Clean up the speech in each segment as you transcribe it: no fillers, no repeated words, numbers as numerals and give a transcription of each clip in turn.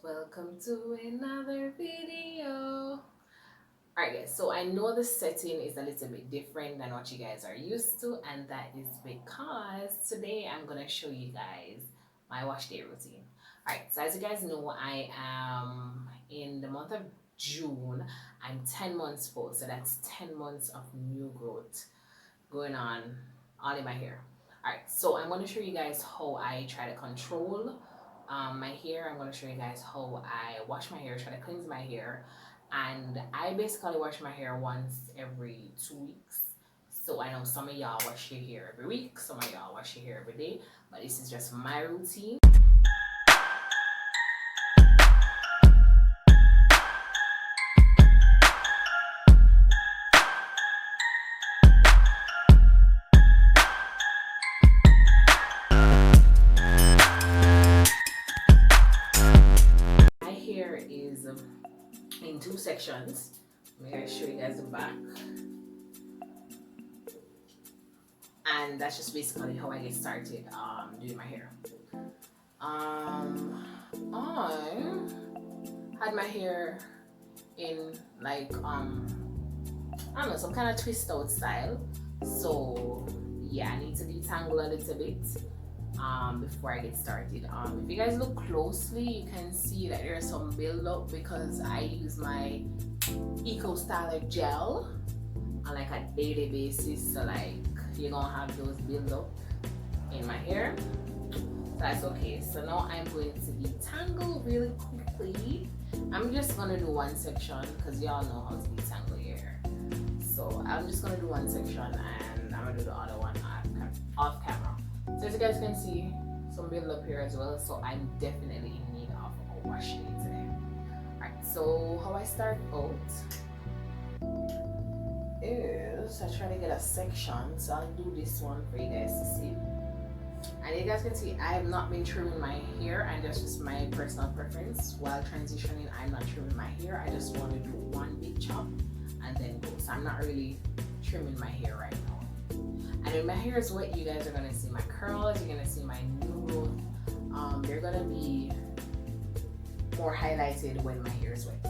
Welcome to another video. Alright guys, so I know the setting is a little bit different than what you guys are used to, and that is because today I'm gonna show you guys my wash day routine. Alright, so as you guys know, I am in the month of June. I'm 10 months full, so that's 10 months of new growth going on all in my hair. Alright, so I'm going to show you guys how I try to control my hair. I'm going to show you guys how I wash my hair, try to cleanse my hair. And I basically wash my hair once every 2 weeks. So I know some of y'all wash your hair every week, some of y'all wash your hair every day, but this is just my routine. In two sections. I'm going to show you guys the back, and that's just basically how I get started doing my hair. I had my hair in like I don't know, some kind of twist out style, so yeah, I need to detangle a little bit before I get started. If you guys look closely, you can see that there's some build up because I use my Eco Styler gel on like a daily basis, so like you're gonna have those build up in my hair. So that's okay. So now I'm going to detangle really quickly. I'm just gonna do one section because y'all know how to detangle your hair. So I'm just gonna do one section and I'm gonna do the other one off camera. So as you guys can see, some build up here as well, so I'm definitely in need of a wash day today. Alright, so how I start out is I try to get a section, so I'll do this one for you guys to see. And you guys can see I have not been trimming my hair, and that's just my personal preference. While transitioning, I'm not trimming my hair, I just want to do one big chop and then go. So I'm not really trimming my hair right now. And when my hair is wet, you guys are going to see my curls, you're going to see my new growth. They're going to be more highlighted when my hair is wet.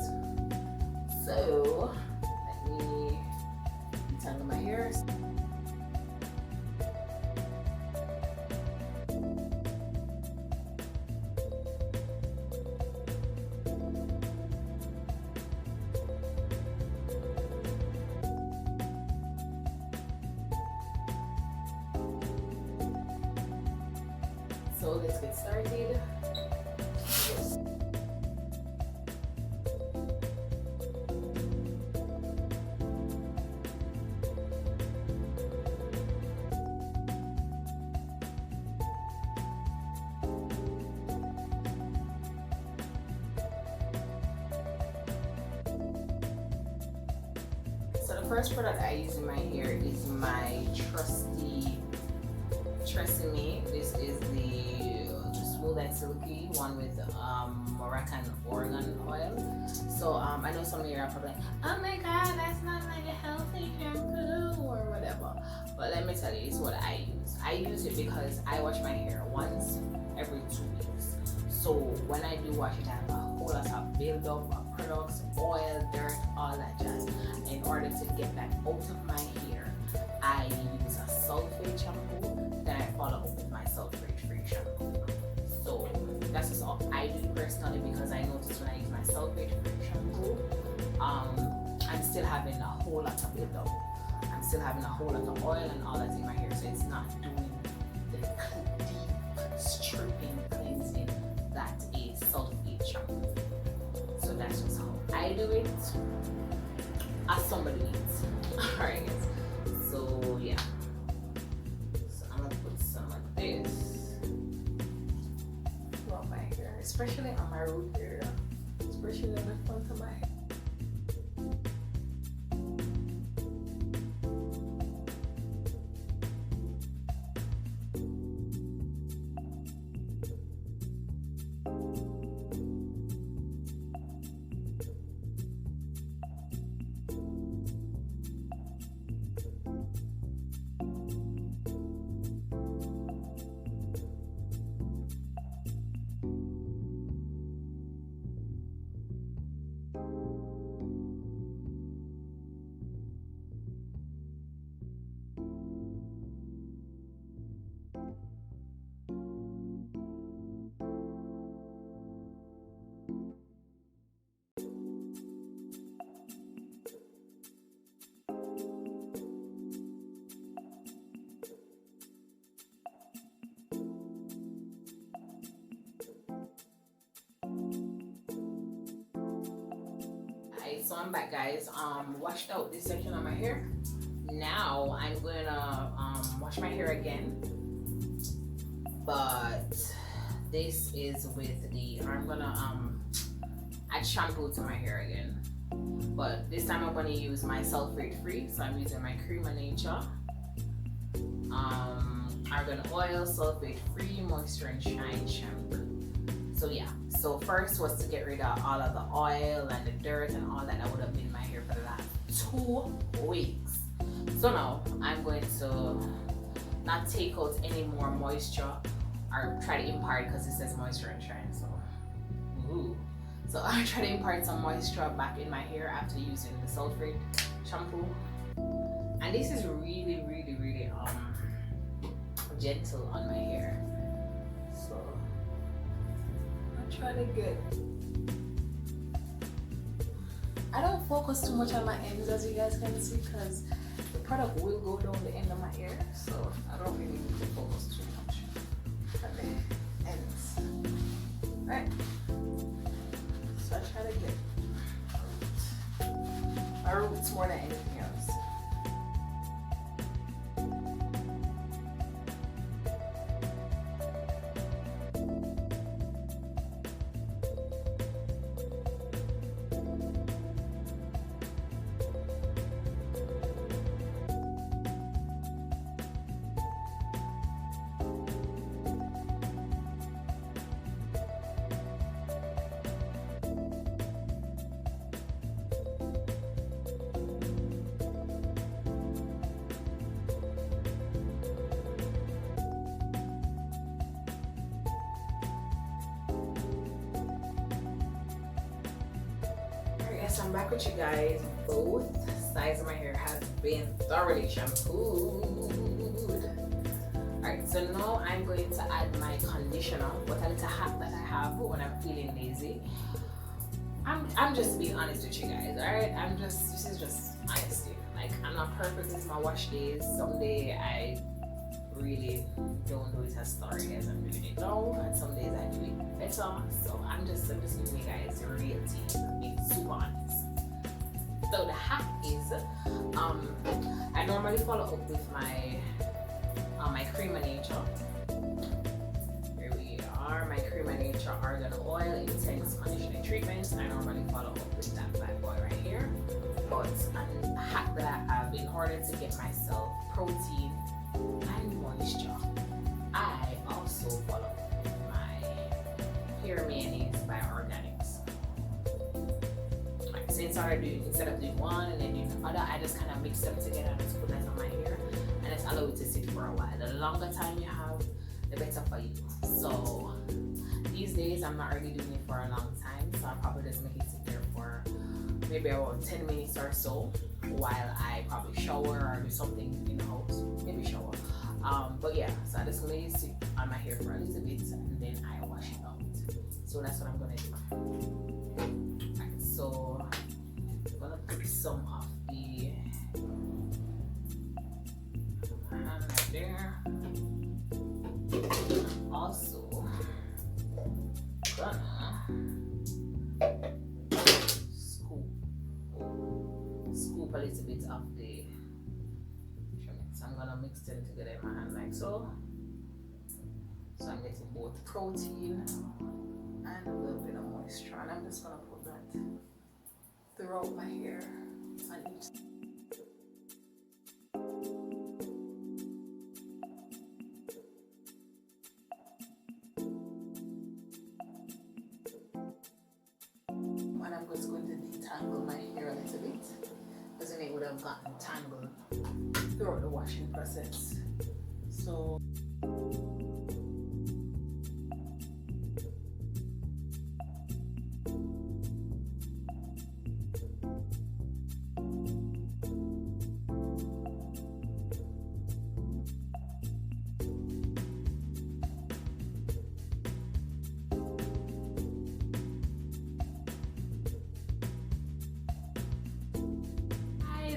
So let me detangle my hair. So let's get started. So the first product I use in my hair is my trusty TRESemmé. This is the Smooth and Silky one with Moroccan Argan oil. So I know some of you are probably like, oh my god, that's not like a healthy shampoo or whatever. But let me tell you, it's what I use. I use it because I wash my hair once every 2 weeks. So when I do wash it, I have a whole lot of buildup of products, oil, dirt, all that jazz. In order to get that out of my hair, I use a sulfate shampoo, then I follow up with my sulfate-free shampoo. So that's just all I do personally, because I notice when I use my sulfate-free shampoo, I'm still having a whole lot of buildup. I'm still having a whole lot of oil and all that in my hair, so it's not doing the deep stripping cleansing that a sulfate shampoo. So that's just how I do it, as somebody needs. Alright guys, so yeah, so I'm gonna put some of this on my hair, especially on my root area, especially in the front of my hair. so I'm back, guys. Washed out this section of my hair. Now I'm gonna wash my hair again, but this is with the, I'm gonna add shampoo to my hair again, but this time I'm gonna use my sulfate free. So I'm using my Creme of Nature Argan oil, sulfate free, moisture and shine shampoo. So yeah, so first was to get rid of all of the oil and the dirt and all that would have been in my hair for the last 2 weeks. So now I'm going to not take out any more moisture or try to impart, because it says moisture and shine. So so I try to impart some moisture back in my hair after using the sulfate shampoo. And this is really gentle on my hair. So I'm trying to get, I don't focus too much on my ends, as you guys can see, because the product will go down the end of my hair, so I don't really need to focus too much on the ends. Right, so I try to get my roots more than anything else. I'm back with you guys. Both sides of my hair has been thoroughly shampooed. Alright, so now I'm going to add my conditioner. What a little hack that I have when I'm feeling lazy. I'm just being honest with you guys, alright? This is just honesty. Like, I'm not perfect. This is my wash days. Someday I really don't do it as thoroughly as I'm doing it now, and some days I do it better. So I'm just giving you guys the real tea, being super honest. So the hack is, I normally follow up with my my Creme of Nature. Here we are, my Creme of Nature Argan Oil Intense Conditioning Treatment. I normally follow up with that bad boy right here. But a hack that I have in order to get myself protein and moisture, I also follow up with my hair mayonnaise by Organics. Right, so instead of doing one and then doing the other, I just kind of mix them together and just put that on my hair and just allow it to sit for a while. The longer time you have, the better for you. So these days I'm not really doing it for a long time, so I'll probably just make it sit there for maybe around 10 minutes or so while I probably shower or do something in the house, maybe shower. But yeah, so I just let it sit on my hair for a little bit and then I wash it out. So that's what I'm gonna do. Alright, so I'm gonna put some of the hand right there. Also gonna scoop a little bit of the, so I'm gonna mix them together in my hand like so. So I'm getting both protein and a little bit of moisture, and I'm just gonna put that throughout my hair on each side. And I'm just going to detangle my hair a little bit, because then it would have gotten tangled throughout the washing process. So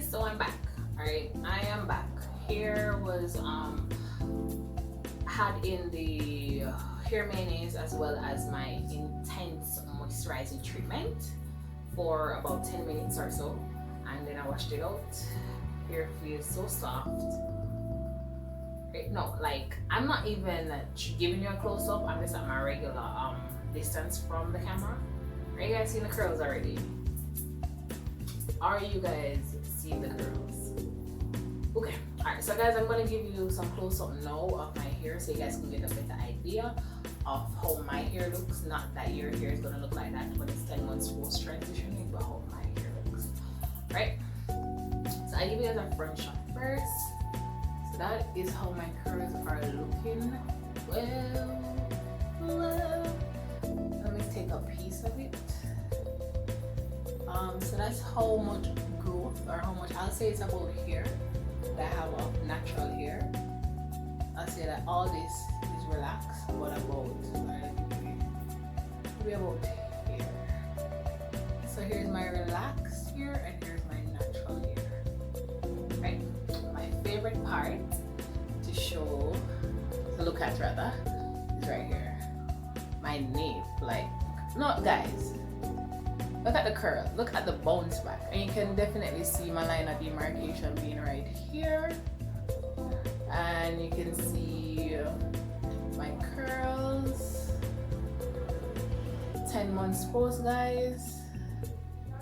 so I'm back. Alright, I am back. Hair was had in the hair mayonnaise as well as my intense moisturizing treatment for about 10 minutes or so, and then I washed it out. Hair feels so soft. No, like I'm not even giving you a close up. I'm just at my regular distance from the camera. Are you guys seeing the curls already? Are you guys seeing the curls? Okay, alright, so guys, I'm gonna give you some close up now of my hair so you guys can get a better idea of how my hair looks. Not that your hair is gonna look like that when it's 10 months post transitioning, but how my hair looks. Right? So I give you guys a front shot first. So that is how my curls are looking. Well, let me take a piece of it. So that's how much growth, or how much, I'll say it's about here that I have of natural hair. I'll say that all this is relaxed, but about maybe about here. So here's my relaxed hair and here's my natural hair. Right? My favorite part to show, to look at rather, is right here. My nape, like, no guys, look at the curl, look at the bounce back, and you can definitely see my line of demarcation being right here, and you can see my curls. 10 months post, guys.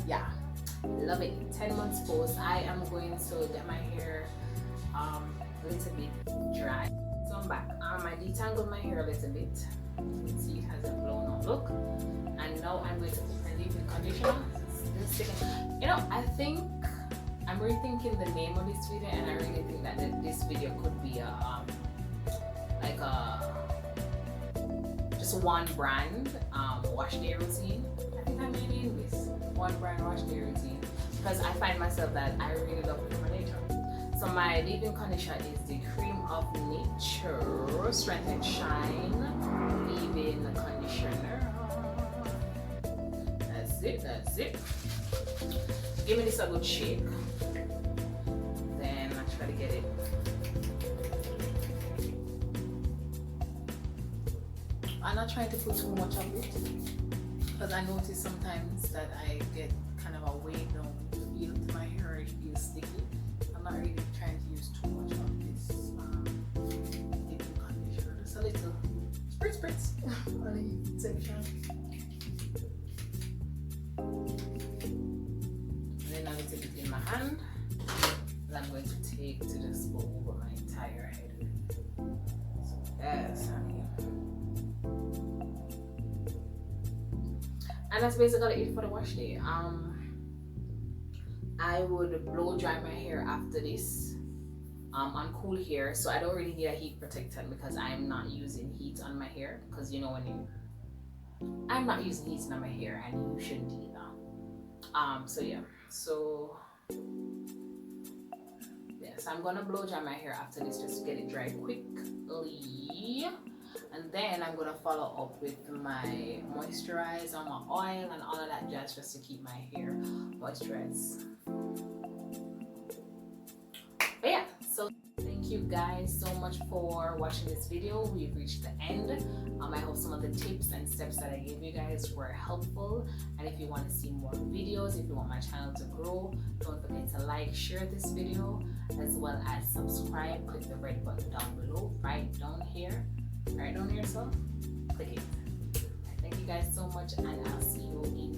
Yeah, love it. 10 months post. I am going to get my hair a little bit dry. So I'm back. I detangled my hair a little bit. You can see it hasn't blown out. Look. And now I'm going to put my leave-in conditioner. You know, I think I'm rethinking the name of this video, and I really think that this video could be a like a just one brand wash day routine. I think I'm doing this one brand wash day routine because I find myself that I really love Creme of Nature. So my leave-in conditioner is the Creme of Nature Strength and Shine leave-in conditioner. That's it. Give me this a good shake. Then I try to get it. I'm not trying to put too much of it because I notice sometimes that I get kind of a weighed down feel to my hair. It feels sticky. I'm not really trying to use too much of this leave-in conditioner. Just a little spritz on the section. A little bit in my hand, and I'm going to take to just go over my entire head. So yes, honey. And that's basically it for the wash day. I would blow dry my hair after this on cool hair, so I don't really need a heat protectant because I'm not using heat on my hair, because you know I'm not using heat on my hair and you shouldn't either. So yeah, so yes, I'm gonna blow dry my hair after this just to get it dry quickly, and then I'm gonna follow up with my moisturizer, my oil, and all of that jazz just to keep my hair moisturized. But yeah, so thank you guys so much for watching this video. We've reached the end. I hope some of the tips and steps that I gave you guys were helpful, and if you want to see more videos, if you want my channel to grow, don't forget to like, share this video, as well as subscribe. Click the red button down below, right down here, so click it. Thank you guys so much, and I'll see you in